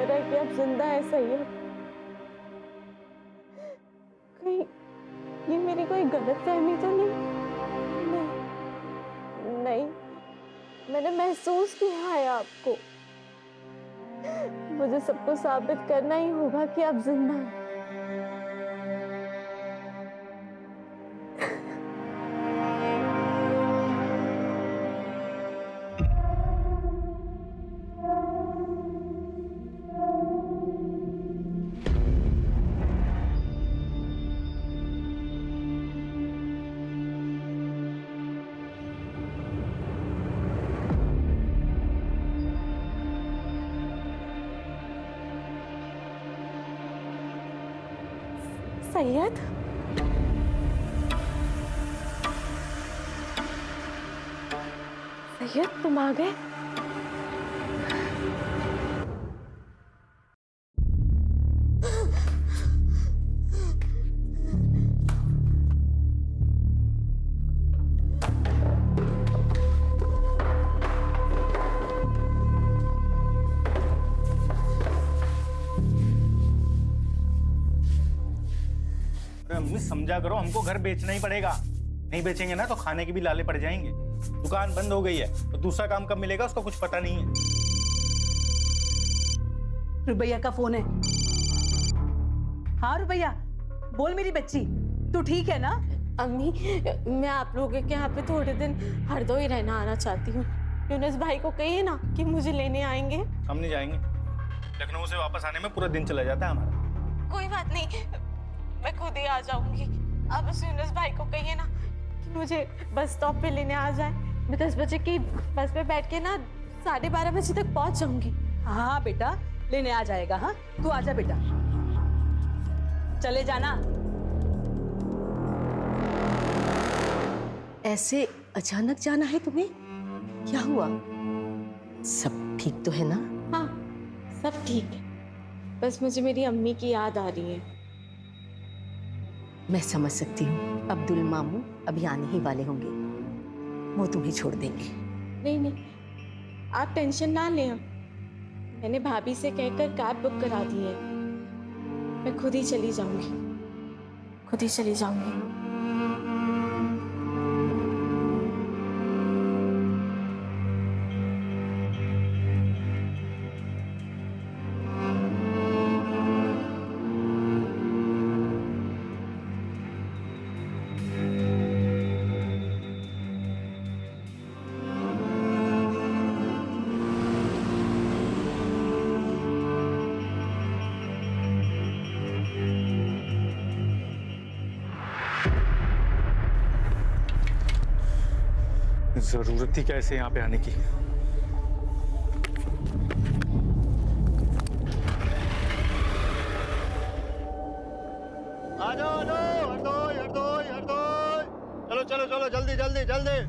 शुक्र है कि अब जिंदा है सैयद। कहीं ये मेरी कोई गलतफहमी तो नहीं? नहीं, मैंने महसूस किया है आपको। मुझे सबको साबित करना ही होगा कि आप जिंदा हैं। सैयद, सैयद तुम आ गए? अम्मी समझा करो, हमको घर बेचना ही पड़ेगा। नहीं बेचेंगे ना तो खाने के भी लाले पड़ जाएंगे। दुकान बंद हो गई है तो दूसरा काम कब मिलेगा उसका कुछ पता नहीं है। रुबैया का फोन है। हाँ रुबैया, बोल मेरी बच्ची, तू ठीक है ना? अम्मी, मैं आप लोगों के यहाँ पे थोड़े दिन हरदोई रहना आना चाहती हूँ। यूनुस भाई को कहिए ना कि मुझे लेने आएंगे। हम नहीं जाएंगे, लखनऊ से वापस आने में पूरा दिन चला जाता है हमारा। कोई बात नहीं, मैं खुद ही आ जाऊंगी। अब उस यूनुस भाई को कहिए ना कि मुझे बस स्टॉप पे लेने आ जाए। मैं 10 बजे की बस पे बैठ के ना 12:30 बजे तक पहुंच जाऊंगी। हाँ बेटा, लेने आ जाएगा। हाँ तू आजा बेटा, चले जाना। ऐसे अचानक जाना है तुम्हें? क्या हुआ? सब ठीक तो है ना? हाँ, सब ठीक है। बस मुझे मेरी अम्मी की याद आ रही है। मैं समझ सकती हूँ, अब्दुल मामू अभी आने ही वाले होंगे, वो तुम्हें छोड़ देंगे। नहीं नहीं, आप टेंशन ना लें। मैंने भाभी से कहकर कैब बुक करा दी है। मैं खुद ही चली जाऊंगी, खुद ही चली जाऊंगी। जरूरत थी क्या ऐसे यहाँ पे आने की? आ जाओ हरदोई हरदोई हरदोई, चलो चलो चलो जल्दी जल्दी जल्दी।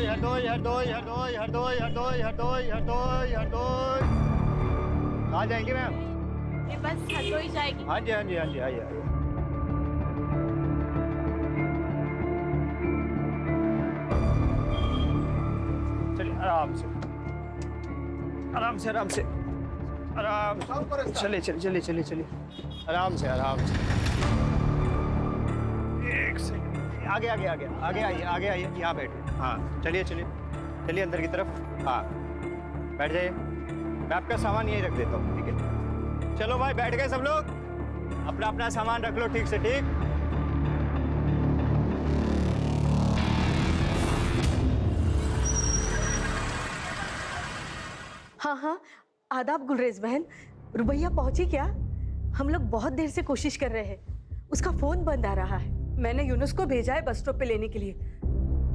हरदोई हरदोई हरदोई हरदोई हरदोई हरदोई हरदोई हरदोई। आ जाएंगे मैम? ये बस हरदोई जाएगी। हाँ जी हाँ जी हाँ जी, आइए आइए। चलिए आराम से आराम से आराम से आराम से, चलिए चलिए चलिए चलिए चलिए, आराम से आराम से। एक सेकंड, आगे आगे आगे आगे आइए, आगे आइए, यहाँ बैठिए। हाँ चलिए चलिए चलिए अंदर की तरफ। हाँ बैठ जाइए, मैं आपका सामान यहीं रख देता हूँ, ठीक है? चलो भाई बैठ गए सब लोग, अपना अपना सामान रख लो ठीक से, ठीक? हाँ हाँ, आदाब गुलरेज बहन। रुबैया पहुंची क्या? हम लोग बहुत देर से कोशिश कर रहे हैं, उसका फोन बंद आ रहा है। मैंने यूनुस को भेजा है बस स्टॉप पे लेने के लिए,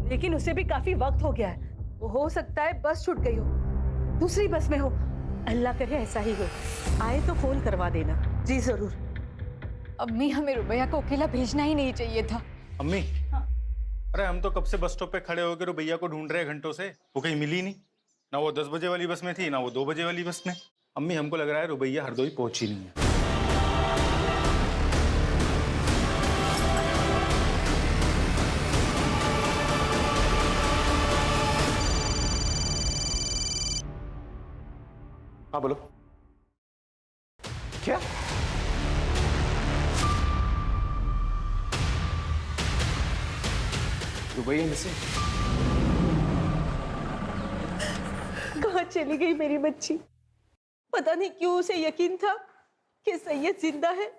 लेकिन उसे भी काफी वक्त हो गया है। हो सकता है बस छूट गई हो, दूसरी बस में हो। अल्लाह करे ऐसा ही हो। आए तो फोन करवा देना। जी जरूर। अम्मी, हमें रुबैया को अकेला भेजना ही नहीं चाहिए था। अम्मी, अरे हम तो कब से बस स्टॉप पे खड़े होकर रुबैया को ढूंढ रहे हैं घंटों से, वो कहीं मिली नहीं। ना वो 10 बजे वाली बस में थी, ना वो 2 बजे वाली बस में। अम्मी, हमको लग रहा है रुबैया हरदोई पहुंची नहीं है। हाँ बोलो। क्या? रुबैया मिसिंग? कहाँ चली गई मेरी बच्ची? पता नहीं क्यों उसे यकीन था कि सैयद जिंदा है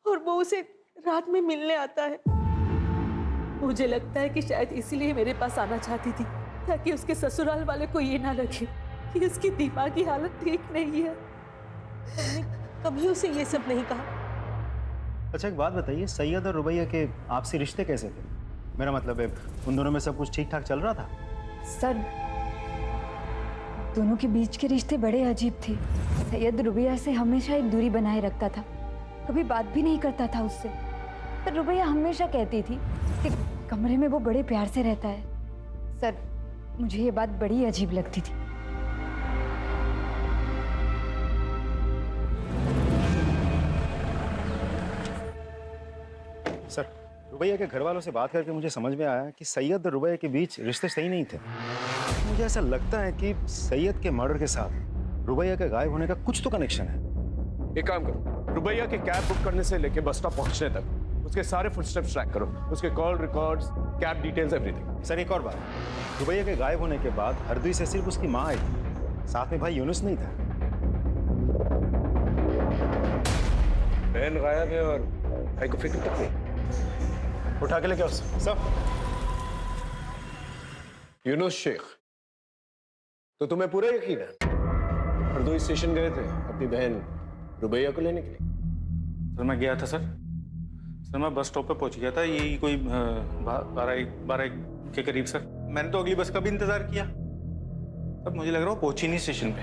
और वो उसे रात में मिलने आता है। मुझे लगता है कि शायद इसीलिए मेरे पास आना चाहती थी, ताकि उसके ससुराल वाले को ये ना लगे कि उसकी दिमागी हालत ठीक नहीं है। हमने कभी उसे ये सब नहीं कहा। अच्छा एक बात बताइए, सैयद और रुबैया के आपसी रिश्ते कैसे थे? मेरा मतलब है उन दोनों में सब कुछ ठीक ठाक चल रहा था? सर, दोनों के बीच के रिश्ते बड़े अजीब थे। सैयद रुबैया से हमेशा एक दूरी बनाए रखता था, कभी बात भी नहीं करता था उससे। पर रुबैया हमेशा कहती थी कि कमरे में वो बड़े प्यार से रहता है। सर, मुझे ये बात बड़ी अजीब लगती थी। सर, रुबैया के घर वालों से बात करके मुझे समझ में आया कि सैयद और रुबैया के बीच रिश्ते सही नहीं थे। मुझे ऐसा लगता है कि सैयद के मर्डर के साथ रुबैया के गायब होने का कुछ तो कनेक्शन है। एक काम करो, रुबैया की कैब बुक करने से लेके बस स्टॉप पहुंचने तक उसके सारे फुटस्टेप्स ट्रैक करो, उसके call records, cab details, everything. Sir एक और बात, रुबैया के गायब होने के बाद हरदोई से सिर्फ उसकी माँ आई थी, साथ में भाई यूनुस नहीं था। बहन गायब है और भाई को फिक्र तक नहीं। उठा के लेके आओ सब। यूनुस शेख, तो तुम्हें पूरा यकीन है? हरदोई स्टेशन गए थे अपनी बहन रुबैया को लेने के लिए? सर मैं गया था सर मैं बस स्टॉप पे पहुंच गया था, यही कोई 12 के करीब सर। मैंने तो अगली बस का भी इंतजार किया, तब मुझे लग रहा है वो पहुंची नहीं स्टेशन पे।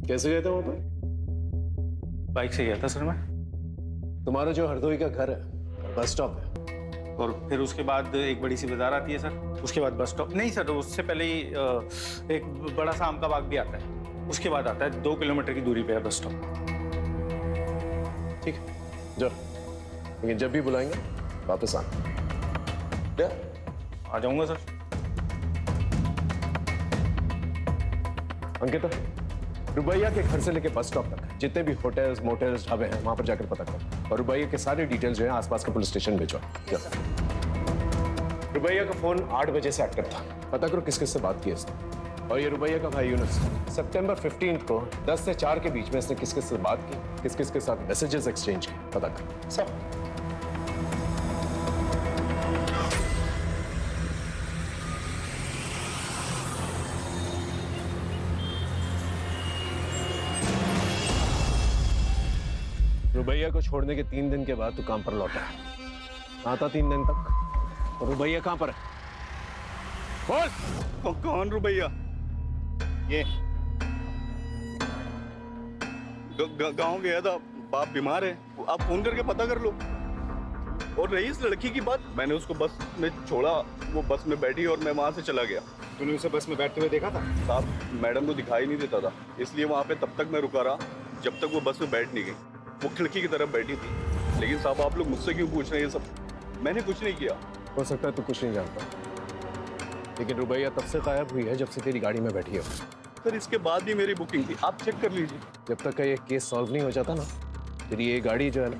कैसे गए थे वहां पर? बाइक से गया था सर मैं। तुम्हारा जो हरदोई का घर है बस स्टॉप है, और फिर उसके बाद एक बड़ी सी बाजार आती है सर, उसके बाद बस स्टॉप। नहीं सर, उससे पहले ही एक बड़ा सा आम का बाग भी आता है, उसके बाद आता है 2 किलोमीटर की दूरी पे है बस स्टॉप। ठीक है जाओ, लेकिन जब भी बुलाएंगे वापस आना। क्या? आ जाऊंगा सर। अंकिता, रुबैया के घर से लेके बस स्टॉप तक जितने भी होटल्स, मोटल्स, ढाबे हैं वहां पर जाकर पता करो और रुबैया के सारे डिटेल्स जो है आसपास के पुलिस स्टेशन भेजो। रुबैया का फोन 8 बजे से एक्टिव था, पता करो किस किस से बात की इसने। और ये रुबैया का भाई यूनुस, सितंबर 15 को 10 से 4 के बीच में इसने किस किस से बात की, किस किस के साथ मैसेजेस एक्सचेंज किए, पता करो सब। रुबैया को छोड़ने के 3 दिन के बाद तू काम पर लौटा है, आता 3 दिन तक। और रुबैया कहां पर है? बोल। कौन रुबैया? ये गांव गया था, बाप बीमार है, आप फोन करके पता कर लो। और रही इस लड़की की बात, मैंने उसको बस में छोड़ा, वो बस में बैठी और मैं वहां से चला गया। तूने उसे बस में बैठते हुए देखा था? साहब मैडम को दिखाई नहीं देता था, इसलिए वहां पे तब तक मैं रुका रहा जब तक वो बस में बैठ नहीं गई। वो खिड़की की तरफ बैठी थी। लेकिन साहब आप लोग मुझसे क्यों पूछ रहे हैं ये सब? मैंने कुछ नहीं किया। हो सकता है तू कुछ नहीं जानता, लेकिन रुबैया तब से गायब हुई है जब से तेरी गाड़ी में बैठी है। सर इसके बाद भी मेरी बुकिंग थी, आप चेक कर लीजिए। जब तक का ये केस सॉल्व नहीं हो जाता ना, तेरी ये गाड़ी जो है ना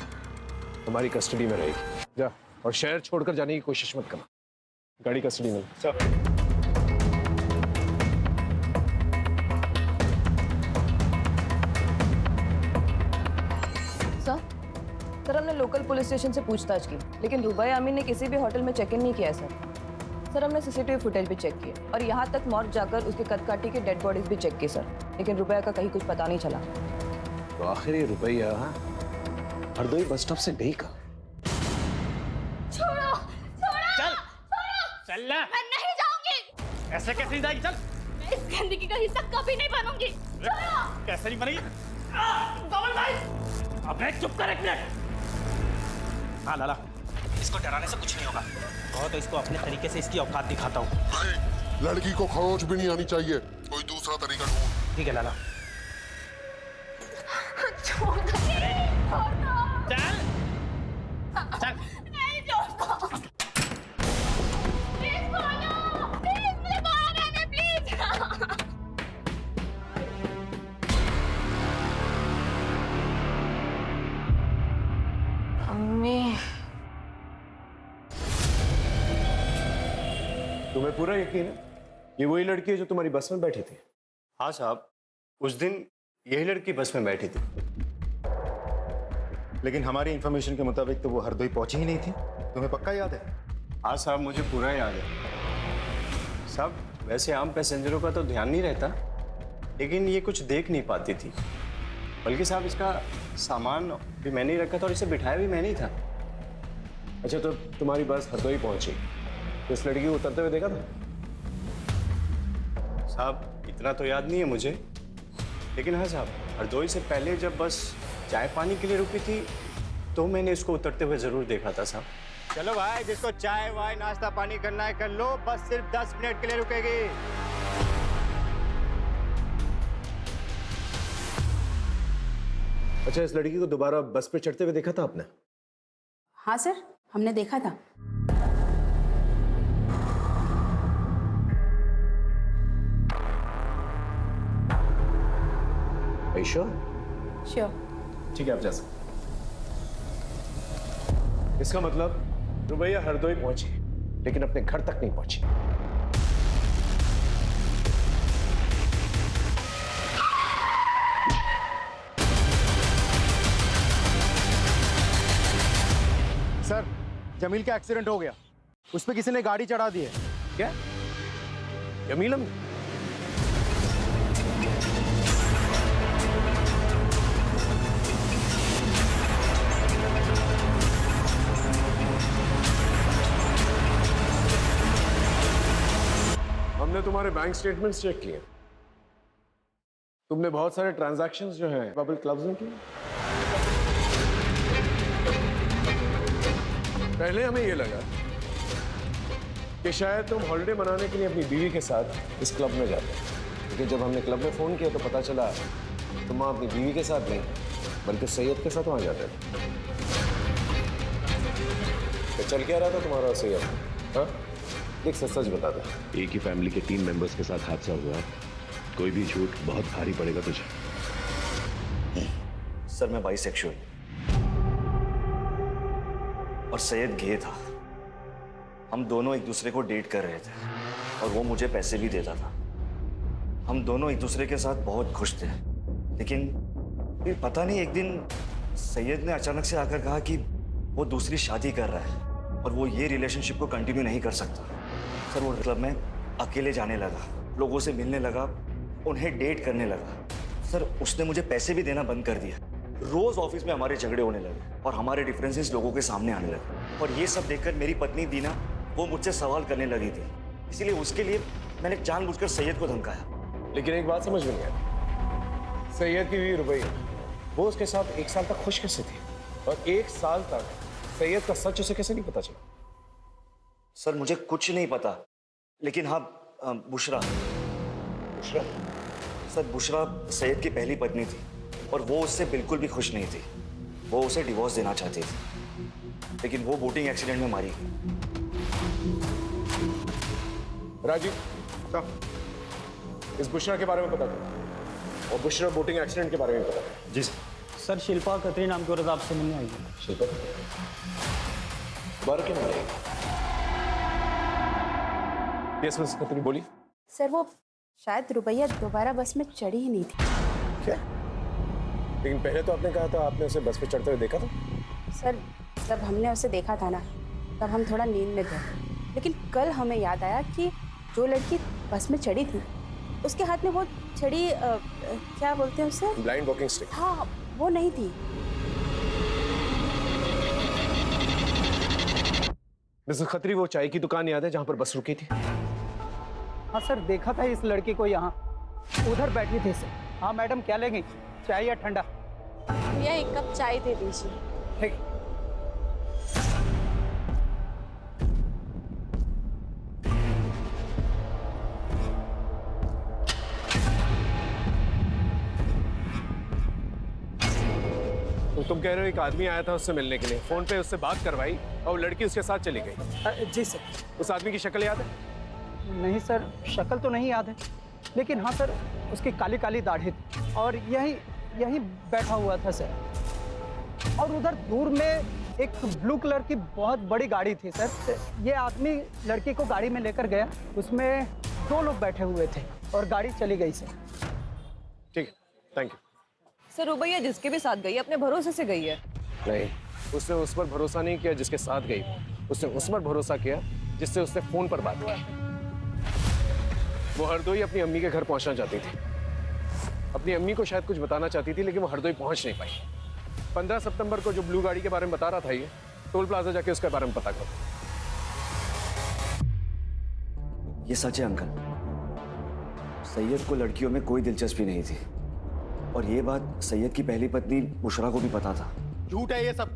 हमारी कस्टडी में रहेगी। जा और शहर छोड़कर जाने की कोशिश मत करना, गाड़ी कस्टडी में। सब सर, हमने लोकल पुलिस स्टेशन से पूछताछ की, लेकिन रुबैया अमीन ने किसी भी होटल में चेक इन नहीं किया है सर। हमने सीसीटीवी फुटेज भी चेक किए और यहाँ तक मॉर्ग जाकर उसके कदकाठी की डेड बॉडीज भी चेक की सर, लेकिन रुबैया का कहीं कुछ पता नहीं चला। तो आखिर ये रुबैया हरदोई बस स्टॉप से गई कहाँ? छोड़ो, छोड़ो, चल ना। मैं नहीं जाऊंगी। ऐसे कैसे नहीं जाएगी? चल। मैं इस गंदगी का हिस्सा कभी नहीं बनूंगी। छोड़ो। कैसे नहीं बनेगी? कमल भाई। अबे चुप कर एक मिनट। हाँ लाला, इसको डराने से कुछ नहीं होगा। और तो इसको अपने तरीके से इसकी औकात दिखाता हूँ। लड़की को खरोच भी नहीं आनी चाहिए, कोई दूसरा तरीका ढूंढ। ठीक है लाला। छोड़ दो। चल चल। नहीं छोड़ो। प्लीज बोलो, प्लीज मुझे बोलो मैंने, प्लीज। अम्मी, तुम्हें पूरा यकीन है ये वही लड़की है जो तुम्हारी बस में बैठी थी? हाँ साहब, उस दिन यही लड़की बस में बैठी थी, लेकिन हमारी इंफॉर्मेशन के मुताबिक तो वो हरदोई पहुंची ही नहीं थी। तुम्हें पक्का याद है? हाँ साहब, मुझे पूरा याद है साहब। वैसे आम पैसेंजरों का तो ध्यान नहीं रहता, लेकिन ये कुछ देख नहीं पाती थी। बल्कि साहब इसका सामान भी मैंने ही रखा था और इसे बिठाया भी मैंने ही था। अच्छा, तो तुम्हारी बस हरदोई पहुंची तो इस लड़की को उतरते हुए देखा था? साहब इतना तो याद नहीं है मुझे, लेकिन हाँ साहब, हरदोई से पहले जब बस चाय पानी के लिए रुकी थी तो मैंने इसको उतरते हुए जरूर देखा था साहब। चलो भाई, जिसको चाय वाय नाश्ता पानी करना है कर लो, बस सिर्फ 10 मिनट के लिए रुकेगी। अच्छा, इस लड़की को दोबारा बस पे चढ़ते हुए देखा था आपने? हाँ सर, हमने देखा था। श्योर? श्योर। ठीक है, आप जा सकते। इसका मतलब रुबैया हरदोई पहुंची लेकिन अपने घर तक नहीं पहुंची। सर, जमील का एक्सीडेंट हो गया, उस पर किसी ने गाड़ी चढ़ा दी है। क्या? जमील? हमने तुम्हारे बैंक स्टेटमेंट्स चेक किए। तुमने बहुत सारे ट्रांजैक्शंस जो हैं पब्लिक क्लब्स में किए। पहले हमें ये लगा कि शायद तुम हॉलिडे मनाने के लिए अपनी बीवी के साथ इस क्लब में जाते हो, लेकिन जब हमने क्लब में फोन किया तो पता चला तुम वहां अपनी बीवी के साथ नहीं बल्कि सैयद के साथ वहां जाते थे। तो चल क्या रहा था तुम्हारा सैयद? हाँ, देख सच बता दे। एक ही फैमिली के 3 मेंबर्स के साथ हादसा हुआ, कोई भी झूठ बहुत भारी पड़ेगा तुझे। सर, मैं बाइसेक्सुअल और सैयद गे था। हम दोनों एक दूसरे को डेट कर रहे थे और वो मुझे पैसे भी देता था। हम दोनों एक दूसरे के साथ बहुत खुश थे, लेकिन फिर पता नहीं एक दिन सैयद ने अचानक से आकर कहा कि वो दूसरी शादी कर रहा है और वो ये रिलेशनशिप को कंटिन्यू नहीं कर सकता। सर, वो क्लब में अकेले जाने लगा, लोगों से मिलने लगा, उन्हें डेट करने लगा। सर, उसने मुझे पैसे भी देना बंद कर दिया। रोज ऑफिस में हमारे झगड़े होने लगे और हमारे डिफरेंसेस लोगों के सामने आने लगे। और ये सब देखकर मेरी पत्नी दीना वो मुझसे सवाल करने लगी थी, इसीलिए उसके लिए मैंने जानबूझकर सैयद को धमकाया। लेकिन एक बात समझ में नहीं आई, सैयद की बीवी रुबैया वो उसके साथ 1 साल तक खुश कैसे थी और 1 साल तक सैयद का सच उसे कैसे नहीं पता चला? सर, मुझे कुछ नहीं पता, लेकिन हाँ, बुशरा सर, बुशरा सैयद की पहली पत्नी थी और वो उससे बिल्कुल भी खुश नहीं थी। वो उसे डिवोर्स देना चाहती थी, लेकिन वो बोटिंग एक्सीडेंट में मारी गई। राजीव, इस बुशरा के बारे में पता करो और बुशरा बोटिंग एक्सीडेंट के बारे में पता करो। जी सर, शिल्पा खत्री नाम की औरत आपसे मिलने आई है। शिल्पा बार क्यों नहीं आएगी? यस मिस खत्री, बोली। सर, वो शायद रुबैया दोबारा बस में चढ़ी ही नहीं थी। क्या? लेकिन पहले तो आपने कहा था आपने उसे बस पे चढ़ते हुए देखा था। सर, जब हमने उसे देखा था ना, तब हम थोड़ा नींद में थे, लेकिन कल हमें याद आया कि जो लड़की बस में चढ़ी थी उसके हाथ में वो छड़ी, क्या बोलते हैं उसे? Blind walking stick. हाँ, वो नहीं थी। मिसेस खत्री, वो चाय की दुकान याद है जहां पर बस रुकी थी? हाँ सर, देखा था इस लड़की को यहाँ, उधर बैठी थी सर। हाँ मैडम, क्या लेंगी, चाय या ठंडा? भैया एक कप चाय दे दीजिए। ठीक। तो तुम कह रहे हो एक आदमी आया था उससे मिलने के लिए, फोन पे उससे बात करवाई और वो लड़की उसके साथ चली गई। जी सर। उस आदमी की शक्ल याद है? नहीं सर, शक्ल तो नहीं याद है, लेकिन हाँ सर, उसकी काली काली दाढ़ी थी और यही बैठा हुआ था सर। और उधर दूर में एक ब्लू कलर की बहुत बड़ी गाड़ी थी सर। ये आदमी लड़की को गाड़ी में लेकर गया, उसमें 2 लोग बैठे हुए थे और गाड़ी चली गई सर। ठीक है, थैंक यू। सर रुबैया जिसके भी साथ गई है अपने भरोसे से गई है। नहीं, उसने उस पर भरोसा नहीं किया जिसके साथ गई, उसने उस पर भरोसा किया जिससे उसने फोन पर बात की। वो हरदोई अपनी अम्मी के घर पहुंचना चाहती थी, अपनी अम्मी को शायद कुछ बताना चाहती थी, लेकिन वो हरदोई पहुंच नहीं पाई। 15 सितंबर को जो ब्लू गाड़ी के बारे में बता रहा था ये, टोल प्लाजा जाके उसके बारे में पता करो। ये सच है अंकल, सैयद को लड़कियों में कोई दिलचस्पी नहीं थी और ये बात सैयद की पहली पत्नी बुशरा को भी पता था। झूठ है ये सब।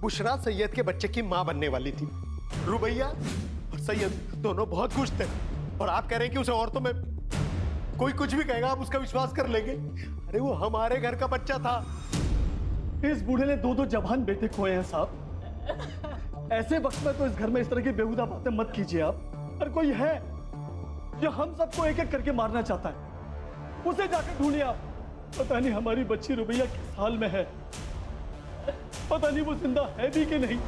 बुशरा सैयद के बच्चे की मां बनने वाली थी। रुबैया और सैयद दोनों बहुत खुश थे और आप कह रहे हैं कि उसे औरतों में कोई कुछ भी कहेगा आप उसका विश्वास कर लेंगे। अरे वो हमारे घर का बच्चा था। इस बूढ़े ने 2 जवान बेटे खोए हैं साहब। ऐसे वक्त में तो इस घर में इस तरह की बेहुदा बातें मत कीजिए आप। और कोई है जो हम सबको एक एक करके मारना चाहता है, उसे जाकर ढूंढिए आप। पता नहीं हमारी बच्ची रुबैया किस हाल में है, पता नहीं वो जिंदा है भी कि नहीं।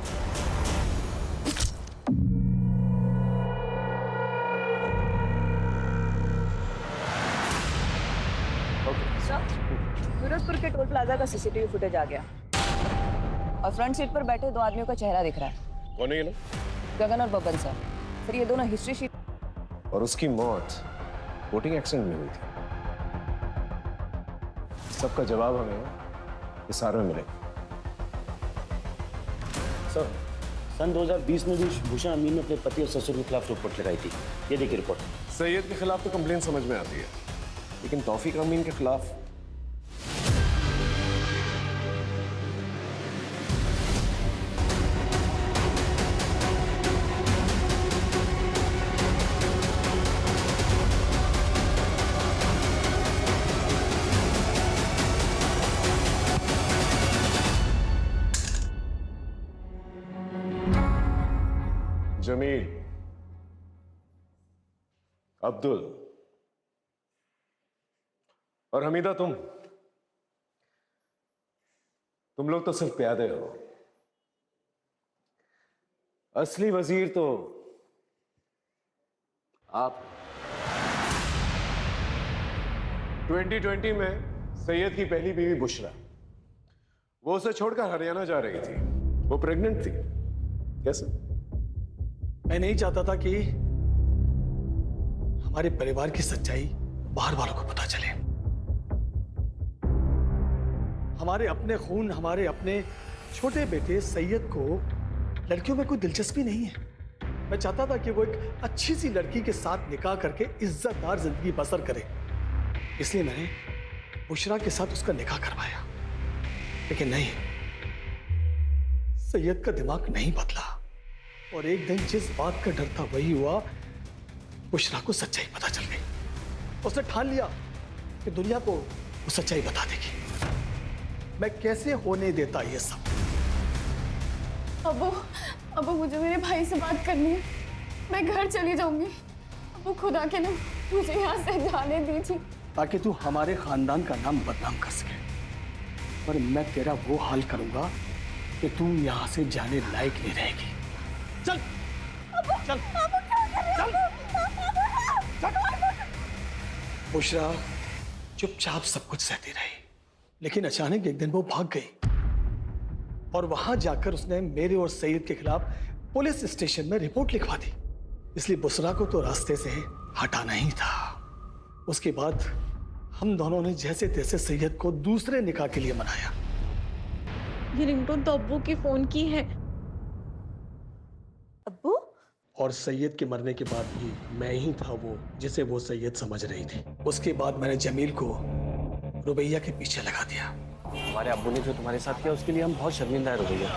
सूरजपुर के टोल प्लाजा का सीसीटीवी फुटेज आ गया और फ्रंट सीट पर बैठे 2 आदमियों का चेहरा दिख रहा है। कौन है ये लोग? गगन और बबन सर। सर ये दोनों हिस्ट्री शीट। और उसकी मौत बोटिंग एक्सीडेंट में हुई थी। सबका जवाब हमें हिसार में मिलेगा। सर, सन 2020 में भी भूषण अमीन ने अपने पति और ससुर के खिलाफ रिपोर्ट लगाई थी। ये देखिए रिपोर्ट। सैयद के खिलाफ तो कंप्लेन समझ में आती है, लेकिन तौफीक अमीन के खिलाफ जमील, अब्दुल और हमीदा, तुम लोग तो सिर्फ प्यादे हो। असली वजीर तो आप। 2020 में सैयद की पहली बीवी बुशरा, वो उसे छोड़कर हरियाणा जा रही थी। वो प्रेग्नेंट थी। कैसे? मैं नहीं चाहता था कि हमारे परिवार की सच्चाई बाहर वालों को पता चले। हमारे अपने खून, हमारे अपने छोटे बेटे सैयद को लड़कियों में कोई दिलचस्पी नहीं है। मैं चाहता था कि वो एक अच्छी सी लड़की के साथ निकाह करके इज्जतदार जिंदगी बसर करे, इसलिए मैंने बुशरा के साथ उसका निकाह करवाया। लेकिन नहीं, सैयद का दिमाग नहीं बदला और एक दिन जिस बात का डर था वही हुआ। बुशरा को सच्चाई पता चल गई। उसने ठान लिया कि दुनिया को वो सच्चाई बता देगी। मैं कैसे होने देता ये सब? अबू मुझे मेरे भाई से बात करनी है। मैं घर चली जाऊंगी। अबू खुदा के नाम मुझे यहाँ से जाने दीजिए, ताकि तू हमारे खानदान का नाम बदनाम कर सके। पर मैं तेरा वो हाल करूंगा कि तू यहाँ से जाने लायक नहीं रहेगी। चल चल बुशरा चुपचाप सब कुछ सहती रही, लेकिन अचानक एक दिन वो भाग गई और वहां जाकर उसने मेरे और सैयद के खिलाफ पुलिस स्टेशन में रिपोर्ट लिखवा दी। इसलिए बुशरा को तो रास्ते से हटाना ही था। उसके बाद हम दोनों ने जैसे तैसे सैयद को दूसरे निकाह के लिए मनाया। ये रिंगटोन तो अब्बू की फोन की है। अब्बू? और सैयद के मरने के बाद भी मैं ही था वो जिसे वो सैयद समझ रही थी। उसके बाद मैंने जमील को रुबैया के पीछे लगा दिया। हमारे अब्बू ने जो तुम्हारे साथ किया उसके लिए हम बहुत शर्मिंदा है रुबैया।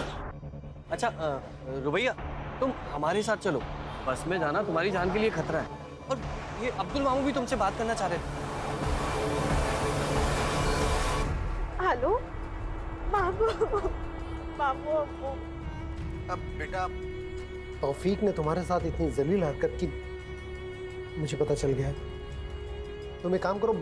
अच्छा रुबैया, तुम हमारे साथ चलो, बस में जाना तुम्हारी जान के लिए खतरा है। और ये अब्दुल मामू भी तुमसे बात करना चाह रहे थे। हेलो मामू, मामू अब्बू। अब बेटा तौफीक ने तुम्हारे साथ इतनी जलील हरकत की मुझे पता चल गया है। तुम एक काम करो,